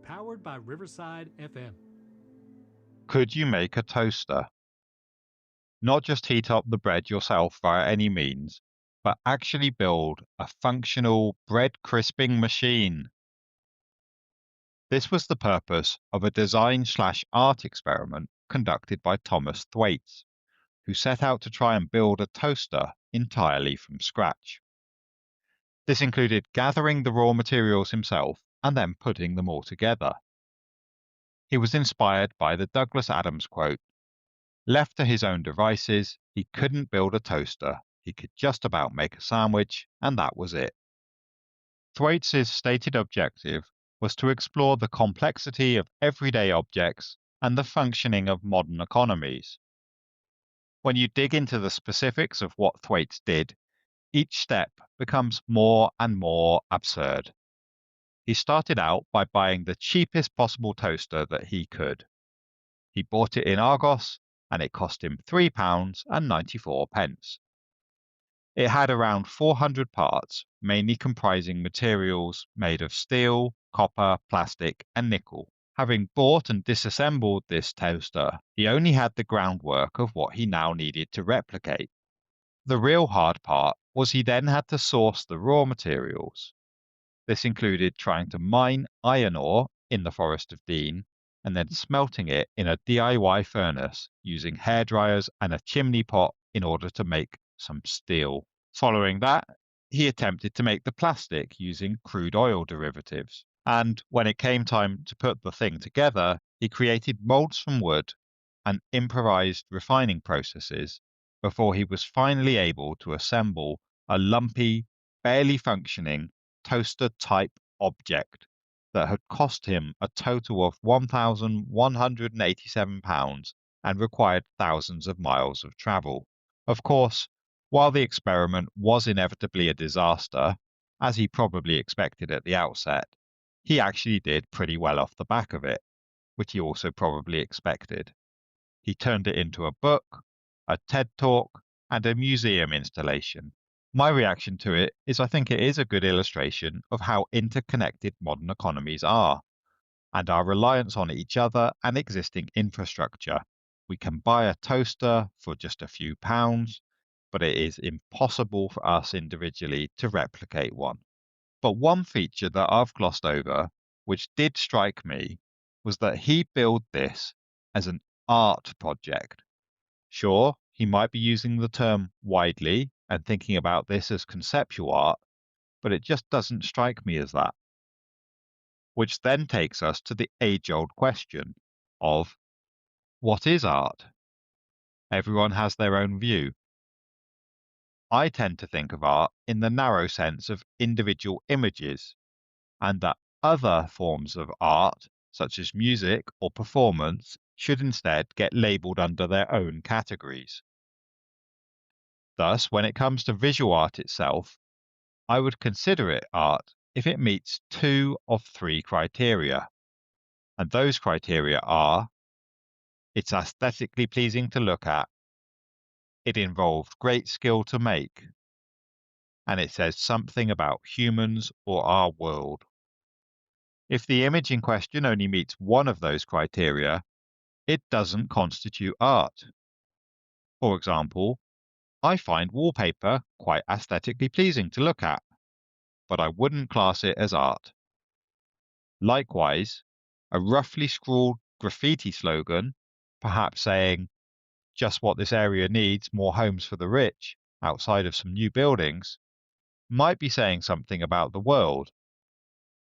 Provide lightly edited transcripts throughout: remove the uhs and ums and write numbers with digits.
Powered by Riverside FM. Could you make a toaster? Not just heat up the bread yourself via any means, but actually build a functional bread crisping machine. This was the purpose of a design/art experiment conducted by Thomas Thwaites, who set out to try and build a toaster entirely from scratch. This included gathering the raw materials himself and then putting them all together. He was inspired by the Douglas Adams quote, "Left to his own devices, he couldn't build a toaster. He could just about make a sandwich, and that was it." Thwaites' stated objective was to explore the complexity of everyday objects and the functioning of modern economies. When you dig into the specifics of what Thwaites did, each step becomes more and more absurd. He started out by buying the cheapest possible toaster that he could. He bought it in Argos, and it cost him £3.94. It had around 400 parts, mainly comprising materials made of steel, copper, plastic, and nickel. Having bought and disassembled this toaster, he only had the groundwork of what he now needed to replicate. The real hard part was he then had to source the raw materials. This included trying to mine iron ore in the Forest of Dean and then smelting it in a DIY furnace using hairdryers and a chimney pot in order to make some steel. Following that, he attempted to make the plastic using crude oil derivatives. And when it came time to put the thing together, he created molds from wood and improvised refining processes before he was finally able to assemble a lumpy, barely functioning toaster type object that had cost him a total of £1,187 and required thousands of miles of travel. Of course, while the experiment was inevitably a disaster, as he probably expected at the outset, he actually did pretty well off the back of it, which he also probably expected. He turned it into a book, a TED Talk, and a museum installation. My reaction to it is I think it is a good illustration of how interconnected modern economies are, and our reliance on each other and existing infrastructure. We can buy a toaster for just a few pounds, but it is impossible for us individually to replicate one. But one feature that I've glossed over, which did strike me, was that he billed this as an art project. Sure, he might be using the term widely and thinking about this as conceptual art, but it just doesn't strike me as that. Which then takes us to the age-old question of what is art? Everyone has their own view. I tend to think of art in the narrow sense of individual images, and that other forms of art, such as music or performance, should instead get labeled under their own categories. Thus, when it comes to visual art itself, I would consider it art if it meets two of three criteria. And those criteria are: it's aesthetically pleasing to look at, it involved great skill to make, and it says something about humans or our world. If the image in question only meets one of those criteria, it doesn't constitute art. For example, I find wallpaper quite aesthetically pleasing to look at, but I wouldn't class it as art. Likewise, a roughly scrawled graffiti slogan, perhaps saying, "just what this area needs, more homes for the rich," outside of some new buildings, might be saying something about the world.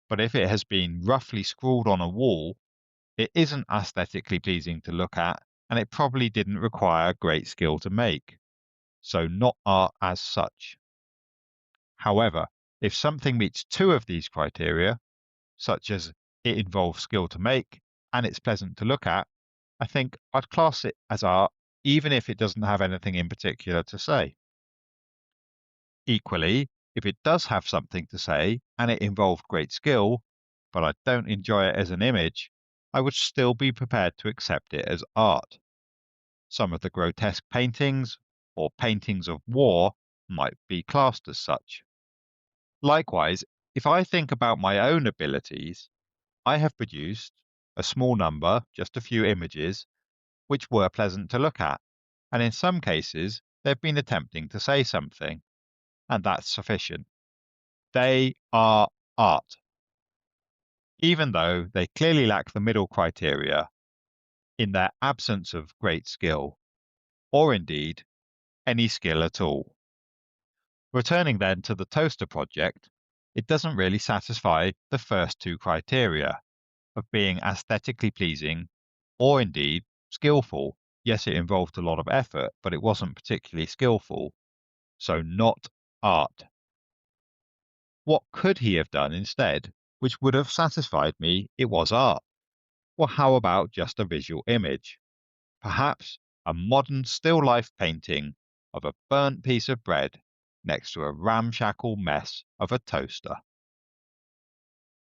But if it has been roughly scrawled on a wall, it isn't aesthetically pleasing to look at, and it probably didn't require great skill to make. So not art as such. However, if something meets two of these criteria, such as it involves skill to make and it's pleasant to look at, I think I'd class it as art even if it doesn't have anything in particular to say. Equally, if it does have something to say and it involved great skill, but I don't enjoy it as an image, I would still be prepared to accept it as art. Some of the grotesque paintings or paintings of war might be classed as such. Likewise, if I think about my own abilities, I have produced a small number, just a few images, which were pleasant to look at, and in some cases they've been attempting to say something, and that's sufficient. They are art. Even though they clearly lack the middle criteria in their absence of great skill, or indeed any skill at all. Returning then to the toaster project, it doesn't really satisfy the first two criteria of being aesthetically pleasing or indeed skillful. Yes, it involved a lot of effort, but it wasn't particularly skillful. So, not art. What could he have done instead, which would have satisfied me it was art? Well, how about just a visual image? Perhaps a modern still life painting of a burnt piece of bread next to a ramshackle mess of a toaster.